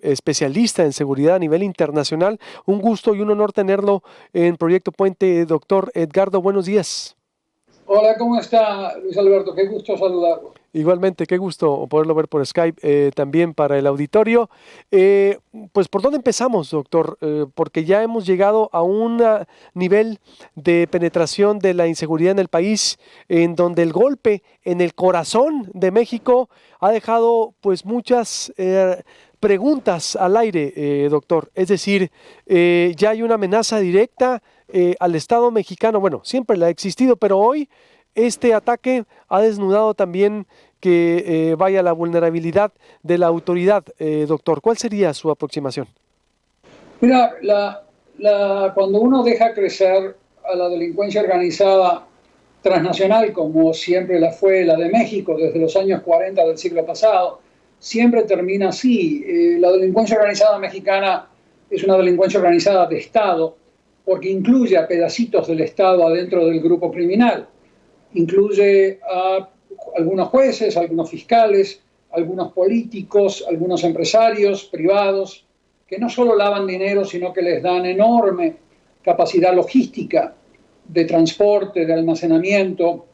especialista en seguridad a nivel internacional. Un gusto y un honor tenerlo en Proyecto Puente, doctor Edgardo. Buenos días. Hola, ¿cómo está Luis Alberto? Qué gusto saludarlo. Igualmente, qué gusto poderlo ver por Skype, también para el auditorio. Pues, ¿por dónde empezamos, doctor? Porque ya hemos llegado a un nivel de penetración de la inseguridad en el país, en donde el golpe en el corazón de México ha dejado, pues, muchas preguntas al aire, doctor. Es decir, ya hay una amenaza directa al Estado mexicano. Bueno, siempre la ha existido, pero hoy este ataque ha desnudado también que vaya la vulnerabilidad de la autoridad, doctor. ¿Cuál sería su aproximación? Mira, cuando uno deja crecer a la delincuencia organizada transnacional, como siempre la fue la de México desde los años 40 del siglo pasado, siempre termina así. La delincuencia organizada mexicana es una delincuencia organizada de Estado, porque incluye a pedacitos del Estado adentro del grupo criminal. Incluye a algunos jueces, algunos fiscales, algunos políticos, algunos empresarios privados, que no solo lavan dinero, sino que les dan enorme capacidad logística de transporte, de almacenamiento.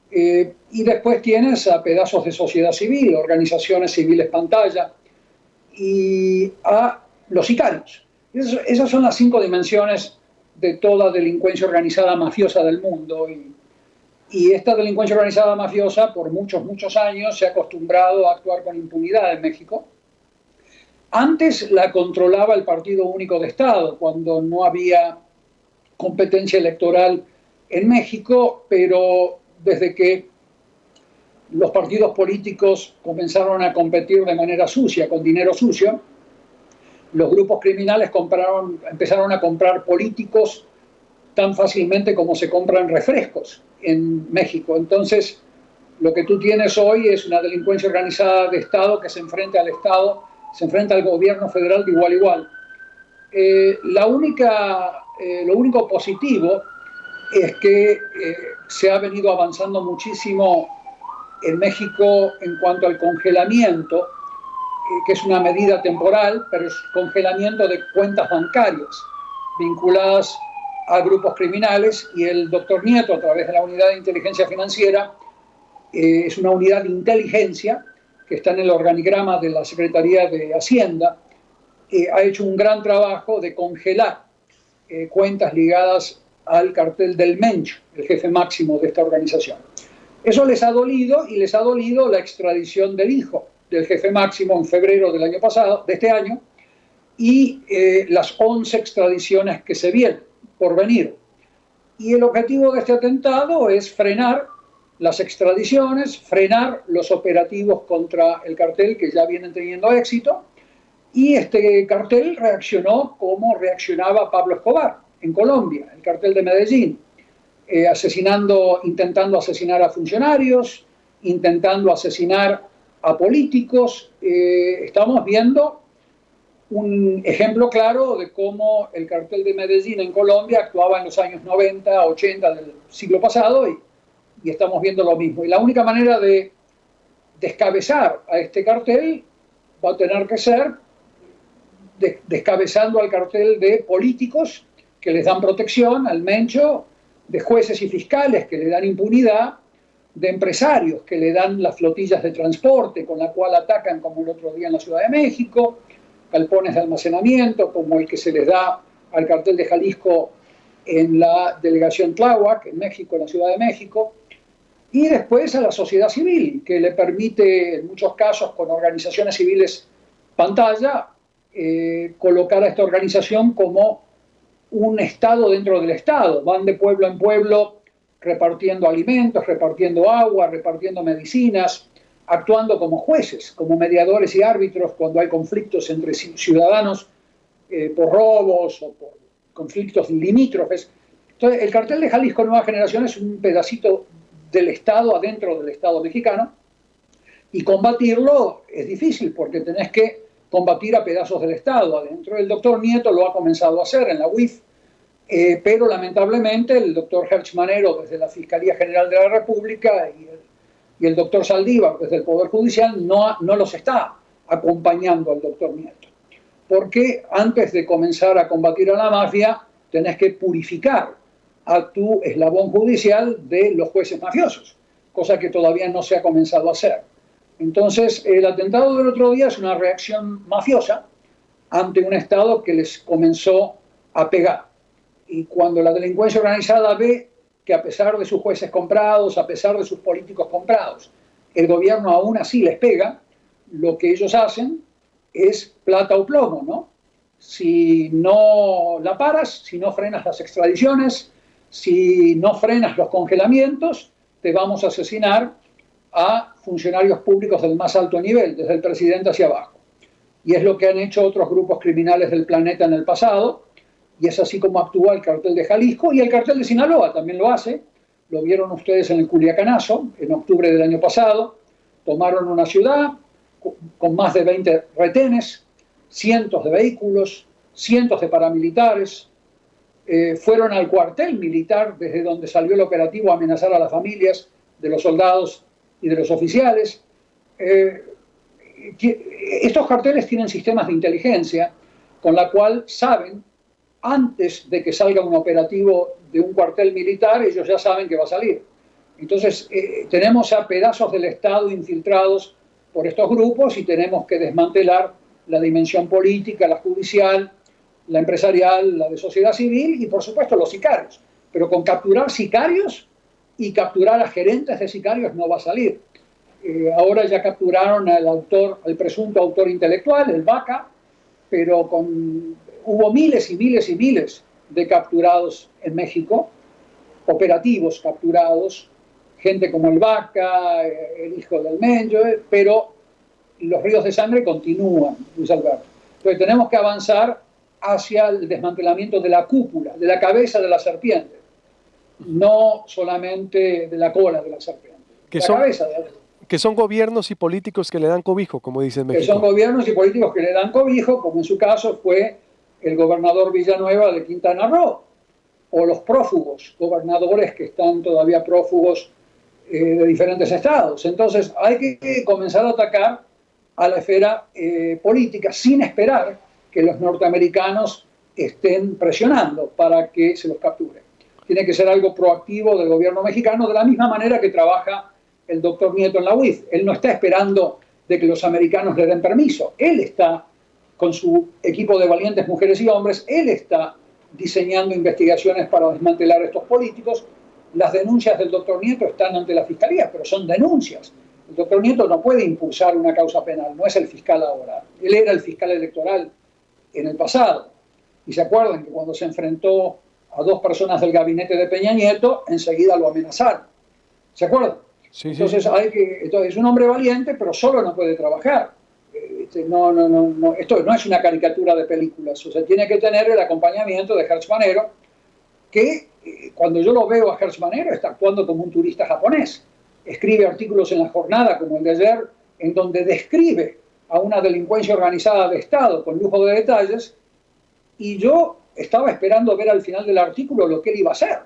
Y después tienes a pedazos de sociedad civil, organizaciones civiles pantalla, y a los sicarios. Esas son las 5 dimensiones de toda delincuencia organizada mafiosa del mundo. Y esta delincuencia organizada mafiosa por muchos años se ha acostumbrado a actuar con impunidad en México. Antes la controlaba el Partido Único de Estado, cuando no había competencia electoral en México, pero desde que los partidos políticos comenzaron a competir de manera sucia, con dinero sucio, los grupos criminales empezaron a comprar políticos tan fácilmente como se compran refrescos en México. Entonces, lo que tú tienes hoy es una delincuencia organizada de Estado que se enfrenta al Estado, se enfrenta al gobierno federal de igual a igual. Lo único positivo es que se ha venido avanzando muchísimo en México en cuanto al congelamiento, que es una medida temporal, pero es congelamiento de cuentas bancarias vinculadas a grupos criminales, y el doctor Nieto, a través de la Unidad de Inteligencia Financiera, es una unidad de inteligencia que está en el organigrama de la Secretaría de Hacienda, ha hecho un gran trabajo de congelar cuentas ligadas al cartel del Mencho, el jefe máximo de esta organización. Eso les ha dolido, y les ha dolido la extradición del hijo del jefe máximo en febrero del año pasado, de este año, y las 11 extradiciones que se vienen por venir. Y el objetivo de este atentado es frenar las extradiciones, frenar los operativos contra el cartel que ya vienen teniendo éxito. Y este cartel reaccionó como reaccionaba Pablo Escobar en Colombia, el cartel de Medellín, intentando asesinar a funcionarios, intentando asesinar a políticos. Estamos viendo un ejemplo claro de cómo el cartel de Medellín en Colombia actuaba en los años 90, 80 del siglo pasado, y estamos viendo lo mismo. Y la única manera de descabezar a este cartel va a tener que ser descabezando al cartel de políticos que les dan protección al Mencho, de jueces y fiscales que le dan impunidad, de empresarios que le dan las flotillas de transporte con la cual atacan, como el otro día en la Ciudad de México, galpones de almacenamiento como el que se les da al cartel de Jalisco en la delegación Tláhuac, en México, en la Ciudad de México, y después a la sociedad civil, que le permite, en muchos casos, con organizaciones civiles pantalla, colocar a esta organización como un Estado dentro del Estado. Van de pueblo en pueblo repartiendo alimentos, repartiendo agua, repartiendo medicinas, actuando como jueces, como mediadores y árbitros cuando hay conflictos entre ciudadanos por robos o por conflictos limítrofes. Entonces, el cartel de Jalisco Nueva Generación es un pedacito del Estado adentro del Estado mexicano, y combatirlo es difícil porque tenés que combatir a pedazos del Estado adentro. El doctor Nieto lo ha comenzado a hacer en la UIF, pero lamentablemente el doctor Hertz Manero desde la Fiscalía General de la República y el doctor Saldívar desde el Poder Judicial no los está acompañando al doctor Nieto. porque antes de comenzar a combatir a la mafia, tenés que purificar a tu eslabón judicial de los jueces mafiosos, cosa que todavía no se ha comenzado a hacer. Entonces, el atentado del otro día es una reacción mafiosa ante un Estado que les comenzó a pegar. Y cuando la delincuencia organizada ve que a pesar de sus jueces comprados, a pesar de sus políticos comprados, el gobierno aún así les pega, lo que ellos hacen es plata o plomo, ¿no? Si no la paras, si no frenas las extradiciones, si no frenas los congelamientos, te vamos a asesinar a funcionarios públicos del más alto nivel, desde el presidente hacia abajo. Y es lo que han hecho otros grupos criminales del planeta en el pasado, y es así como actúa el cartel de Jalisco, y el cartel de Sinaloa también lo hace. Lo vieron ustedes en el Culiacanazo, en octubre del año pasado. Tomaron una ciudad con más de 20 retenes, cientos de vehículos, cientos de paramilitares, fueron al cuartel militar desde donde salió el operativo a amenazar a las familias de los soldados y de los oficiales. Estos carteles tienen sistemas de inteligencia con la cual saben, antes de que salga un operativo de un cuartel militar, ellos ya saben que va a salir. Entonces, tenemos a pedazos del Estado infiltrados por estos grupos y tenemos que desmantelar la dimensión política, la judicial, la empresarial, la de sociedad civil y, por supuesto, los sicarios. Pero con capturar sicarios y capturar a gerentes de sicarios no va a salir. Ahora ya capturaron al presunto autor intelectual, el Vaca, pero hubo miles y miles y miles de capturados en México, operativos capturados, gente como el Vaca, el hijo del Menyo, pero los ríos de sangre continúan, Luis Alberto. Entonces tenemos que avanzar hacia el desmantelamiento de la cúpula, de la cabeza de la serpiente, no solamente de la cola de la serpiente, que son gobiernos y políticos que le dan cobijo, como dice México. Que son gobiernos y políticos que le dan cobijo, como en su caso fue el gobernador Villanueva de Quintana Roo, o los prófugos, gobernadores que están todavía prófugos de diferentes estados. Entonces hay que comenzar a atacar a la esfera política sin esperar que los norteamericanos estén presionando para que se los capture. Tiene que ser algo proactivo del gobierno mexicano, de la misma manera que trabaja el doctor Nieto en la UIF. Él no está esperando de que los americanos le den permiso. Él está, con su equipo de valientes mujeres y hombres, él está diseñando investigaciones para desmantelar a estos políticos. Las denuncias del doctor Nieto están ante la Fiscalía, pero son denuncias. El doctor Nieto no puede impulsar una causa penal, no es el fiscal ahora. Él era el fiscal electoral en el pasado. Y se acuerdan que cuando se enfrentó a dos personas del gabinete de Peña Nieto, enseguida lo amenazaron. ¿Se acuerdan? Sí, entonces, sí. entonces es un hombre valiente, pero solo no puede trabajar. Esto no es una caricatura de películas. O sea, tiene que tener el acompañamiento de Hertz Manero, que cuando yo lo veo a Hertz Manero está actuando como un turista japonés. Escribe artículos en La Jornada, como el de ayer, en donde describe a una delincuencia organizada de Estado con lujo de detalles, y yo estaba esperando ver al final del artículo lo que él iba a hacer.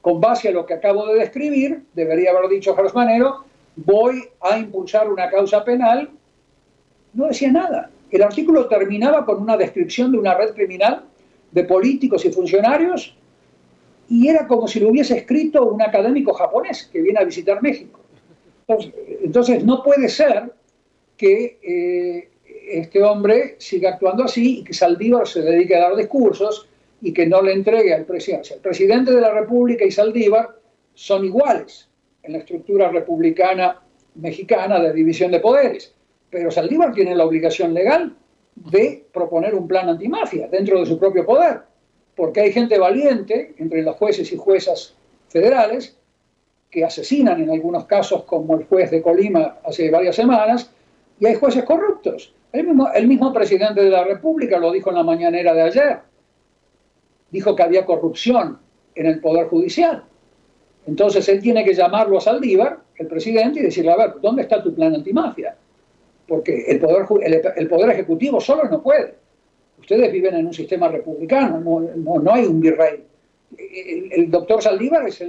Con base a lo que acabo de describir, debería haber dicho Hertz Manero, voy a impulsar una causa penal. No decía nada. El artículo terminaba con una descripción de una red criminal de políticos y funcionarios, y era como si lo hubiese escrito un académico japonés que viene a visitar México. Entonces no puede ser que este hombre siga actuando así y que Saldívar se dedique a dar discursos y que no le entregue al presidente. El presidente de la República y Saldívar son iguales en la estructura republicana mexicana de división de poderes, pero Saldívar tiene la obligación legal de proponer un plan antimafia dentro de su propio poder, porque hay gente valiente entre los jueces y juezas federales que asesinan en algunos casos, como el juez de Colima hace varias semanas, y hay jueces corruptos. El mismo presidente de la República lo dijo en la mañanera de ayer. Dijo que había corrupción en el Poder Judicial. Entonces él tiene que llamarlo a Saldívar, el presidente, y decirle, a ver, ¿dónde está tu plan antimafia? Porque el poder Ejecutivo solo no puede. Ustedes viven en un sistema republicano, no hay un virrey. El doctor Saldívar es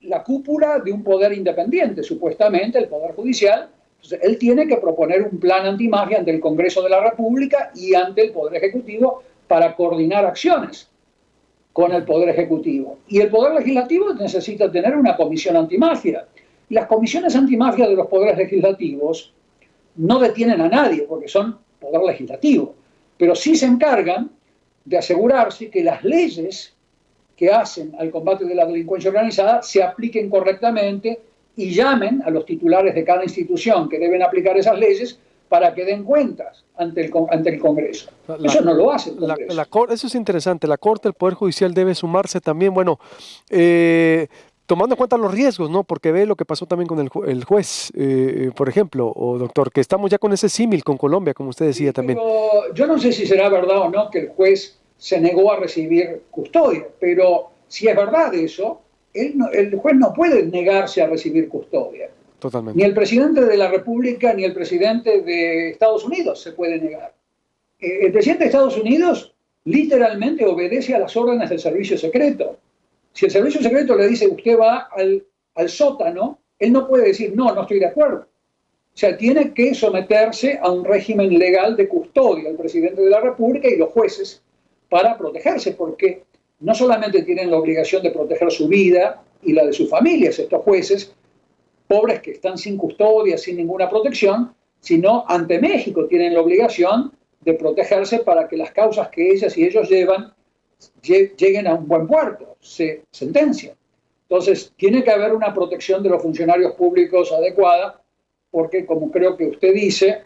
la cúpula de un poder independiente, supuestamente el Poder Judicial, Entonces, él tiene que proponer un plan antimafia ante el Congreso de la República y ante el Poder Ejecutivo para coordinar acciones con el Poder Ejecutivo. Y el Poder Legislativo necesita tener una comisión antimafia. Y las comisiones antimafia de los poderes legislativos no detienen a nadie, porque son poder legislativo, pero sí se encargan de asegurarse que las leyes que hacen al combate de la delincuencia organizada se apliquen correctamente y llamen a los titulares de cada institución que deben aplicar esas leyes para que den cuentas ante el Congreso. Eso no lo hace el Congreso. Eso es interesante. La Corte, el Poder Judicial debe sumarse también, bueno, tomando en cuenta los riesgos, ¿no? Porque ve lo que pasó también con el juez, por ejemplo, o doctor, que estamos ya con ese símil con Colombia, como usted decía también. Pero yo no sé si será verdad o no que el juez se negó a recibir custodia, pero si es verdad eso, el juez no puede negarse a recibir custodia. Totalmente. Ni el presidente de la República ni el presidente de Estados Unidos se puede negar. El presidente de Estados Unidos literalmente obedece a las órdenes del servicio secreto. Si el servicio secreto le dice usted va al sótano, él no puede decir no estoy de acuerdo. O sea, tiene que someterse a un régimen legal de custodia el presidente de la República y los jueces para protegerse, porque no solamente tienen la obligación de proteger su vida y la de sus familias, estos jueces, pobres que están sin custodia, sin ninguna protección, sino ante México tienen la obligación de protegerse para que las causas que ellas y ellos llevan lleguen a un buen puerto, se sentencian. Entonces, tiene que haber una protección de los funcionarios públicos adecuada, porque, como creo que usted dice,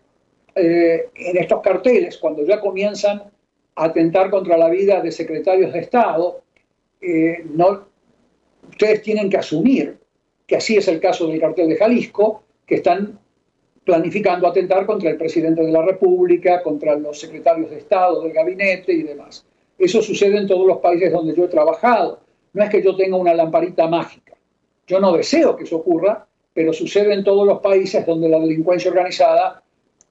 en estos carteles, cuando ya comienzan a atentar contra la vida de secretarios de Estado, ustedes tienen que asumir que así es el caso del cartel de Jalisco, que están planificando atentar contra el presidente de la República, contra los secretarios de Estado, del gabinete y demás. Eso sucede en todos los países donde yo he trabajado. No es que yo tenga una lamparita mágica. Yo no deseo que eso ocurra, pero sucede en todos los países donde la delincuencia organizada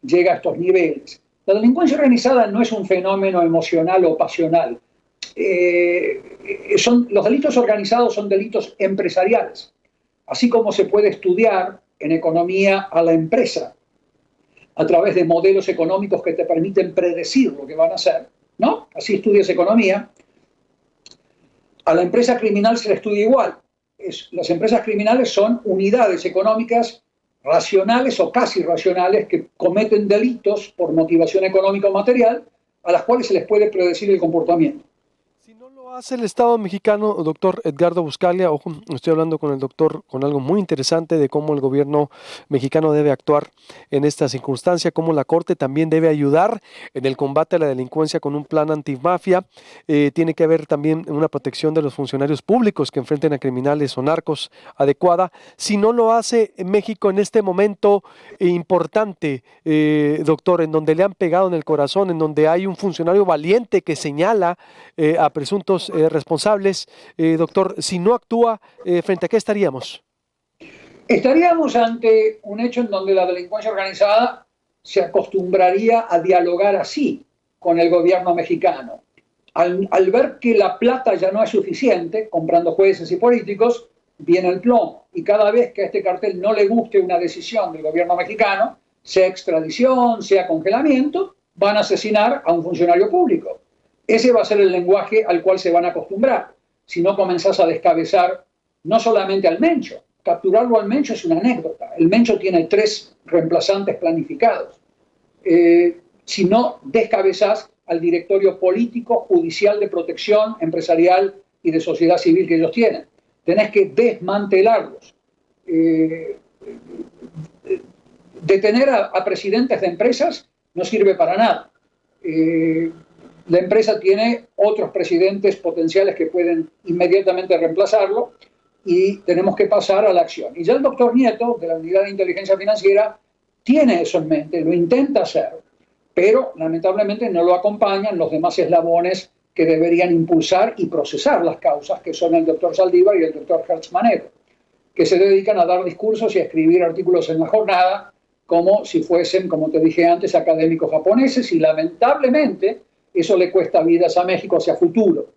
llega a estos niveles. La delincuencia organizada no es un fenómeno emocional o pasional. Los delitos organizados son delitos empresariales. Así como se puede estudiar en economía a la empresa a través de modelos económicos que te permiten predecir lo que van a hacer, ¿no? Así estudias economía. A la empresa criminal se le estudia igual. Las empresas criminales son unidades económicas racionales o casi racionales que cometen delitos por motivación económica o material, a las cuales se les puede predecir el comportamiento. Si no lo hace el Estado mexicano, doctor Edgardo Buscaglia, ojo, estoy hablando con el doctor con algo muy interesante de cómo el gobierno mexicano debe actuar en esta circunstancia, cómo la Corte también debe ayudar en el combate a la delincuencia con un plan antimafia. Tiene que haber también una protección de los funcionarios públicos que enfrenten a criminales o narcos adecuada. Si no lo hace México en este momento importante, doctor, en donde le han pegado en el corazón, en donde hay un funcionario valiente que señala a presuntos responsables, doctor, si no actúa, ¿frente a qué estaríamos? Estaríamos ante un hecho en donde la delincuencia organizada se acostumbraría a dialogar así con el gobierno mexicano. Al ver que la plata ya no es suficiente, comprando jueces y políticos, viene el plomo. Y cada vez que a este cartel no le guste una decisión del gobierno mexicano, sea extradición, sea congelamiento, van a asesinar a un funcionario público. Ese va a ser el lenguaje al cual se van a acostumbrar. Si no comenzás a descabezar no solamente al Mencho, capturarlo al Mencho es una anécdota. El Mencho tiene 3 reemplazantes planificados. Si no descabezás al directorio político, judicial, de protección, empresarial y de sociedad civil que ellos tienen. Tenés que desmantelarlos. Detener a presidentes de empresas no sirve para nada. La empresa tiene otros presidentes potenciales que pueden inmediatamente reemplazarlo y tenemos que pasar a la acción. Y ya el doctor Nieto, de la Unidad de Inteligencia Financiera, tiene eso en mente, lo intenta hacer, pero lamentablemente no lo acompañan los demás eslabones que deberían impulsar y procesar las causas, que son el doctor Saldívar y el doctor Hertz Manero, que se dedican a dar discursos y a escribir artículos en la jornada como si fuesen, como te dije antes, académicos japoneses, y lamentablemente eso le cuesta vidas a México hacia futuro.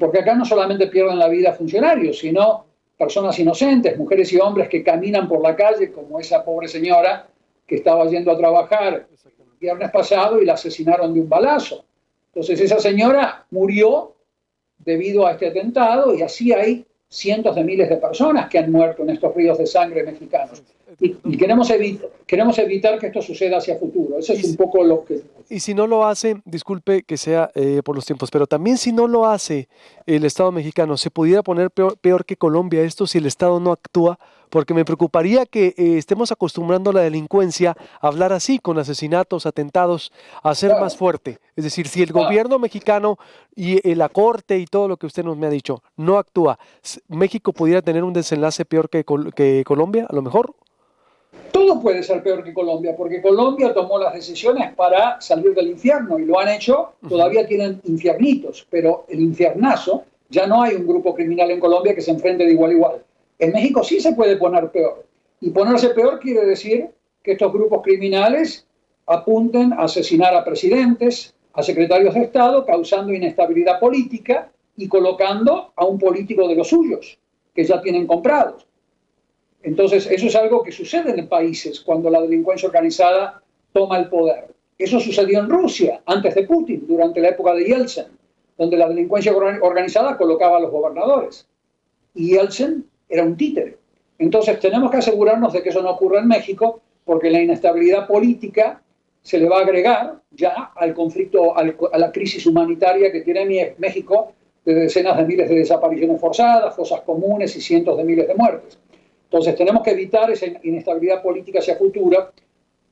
Porque acá no solamente pierden la vida funcionarios, sino personas inocentes, mujeres y hombres que caminan por la calle, como esa pobre señora que estaba yendo a trabajar el viernes pasado y la asesinaron de un balazo. Entonces esa señora murió debido a este atentado y así hay cientos de miles de personas que han muerto en estos ríos de sangre mexicanos. Y queremos evitar que esto suceda hacia futuro. Eso es un poco lo que... Y si no lo hace, disculpe que sea por los tiempos, pero también si no lo hace el Estado mexicano, ¿se pudiera poner peor que Colombia esto si el Estado no actúa? Porque me preocuparía que estemos acostumbrando a la delincuencia a hablar así, con asesinatos, atentados, a ser más fuerte. Es decir, si el gobierno mexicano y la corte y todo lo que usted nos me ha dicho no actúa, ¿México pudiera tener un desenlace peor que Colombia, a lo mejor? Todo puede ser peor que Colombia, porque Colombia tomó las decisiones para salir del infierno y lo han hecho, todavía tienen infiernitos, pero el infiernazo, ya no hay un grupo criminal en Colombia que se enfrente de igual a igual. En México sí se puede poner peor. Y ponerse peor quiere decir que estos grupos criminales apunten a asesinar a presidentes, a secretarios de Estado, causando inestabilidad política y colocando a un político de los suyos, que ya tienen comprados. Entonces, eso es algo que sucede en países cuando la delincuencia organizada toma el poder. Eso sucedió en Rusia, antes de Putin, durante la época de Yeltsin, donde la delincuencia organizada colocaba a los gobernadores. Y Yeltsin era un títere. Entonces, tenemos que asegurarnos de que eso no ocurra en México, porque la inestabilidad política se le va a agregar ya al conflicto, a la crisis humanitaria que tiene México, de decenas de miles de desapariciones forzadas, fosas comunes y cientos de miles de muertes. Entonces tenemos que evitar esa inestabilidad política hacia futuro,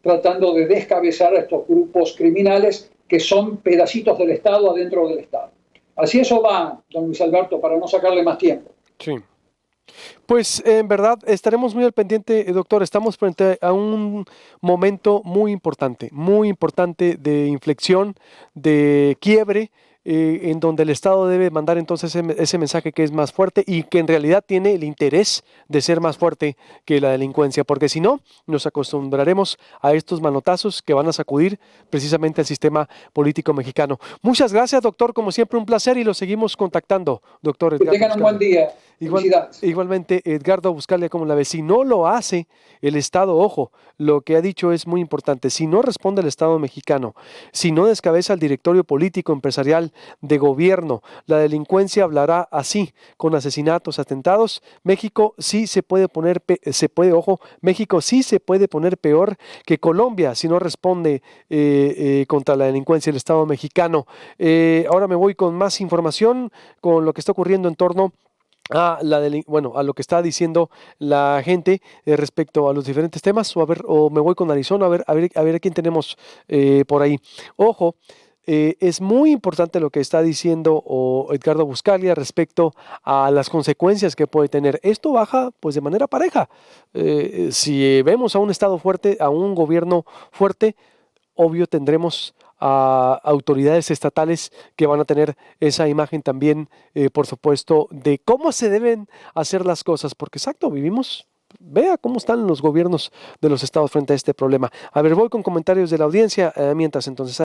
tratando de descabezar a estos grupos criminales que son pedacitos del Estado adentro del Estado. Así eso va, don Luis Alberto, para no sacarle más tiempo. Sí. Pues en verdad estaremos muy al pendiente, doctor. Estamos frente a un momento muy importante de inflexión, de quiebre, en donde el Estado debe mandar entonces ese mensaje que es más fuerte y que en realidad tiene el interés de ser más fuerte que la delincuencia, porque si no, nos acostumbraremos a estos manotazos que van a sacudir precisamente el sistema político mexicano. Muchas gracias, doctor. Como siempre, un placer y lo seguimos contactando, doctor Edgardo. Que tengan un buen día. Igualmente, Edgardo Buscalia, como la ve, si no lo hace el Estado, ojo, lo que ha dicho es muy importante, si no responde el Estado mexicano, si no descabeza el directorio político, empresarial, de gobierno, la delincuencia hablará así, con asesinatos, atentados, México sí se puede poner, México sí se puede poner peor que Colombia si no responde contra la delincuencia el Estado mexicano. Ahora me voy con más información, con lo que está ocurriendo en torno a a lo que está diciendo la gente respecto a los diferentes temas, o me voy con Arizona, a ver a quién tenemos por ahí. Ojo, es muy importante lo que está diciendo Edgardo Buscalia respecto a las consecuencias que puede tener. Esto baja pues de manera pareja. Si vemos a un Estado fuerte, a un gobierno fuerte, obvio tendremos a autoridades estatales que van a tener esa imagen también, por supuesto, de cómo se deben hacer las cosas, porque exacto, vea cómo están los gobiernos de los estados frente a este problema. A ver, voy con comentarios de la audiencia, mientras entonces...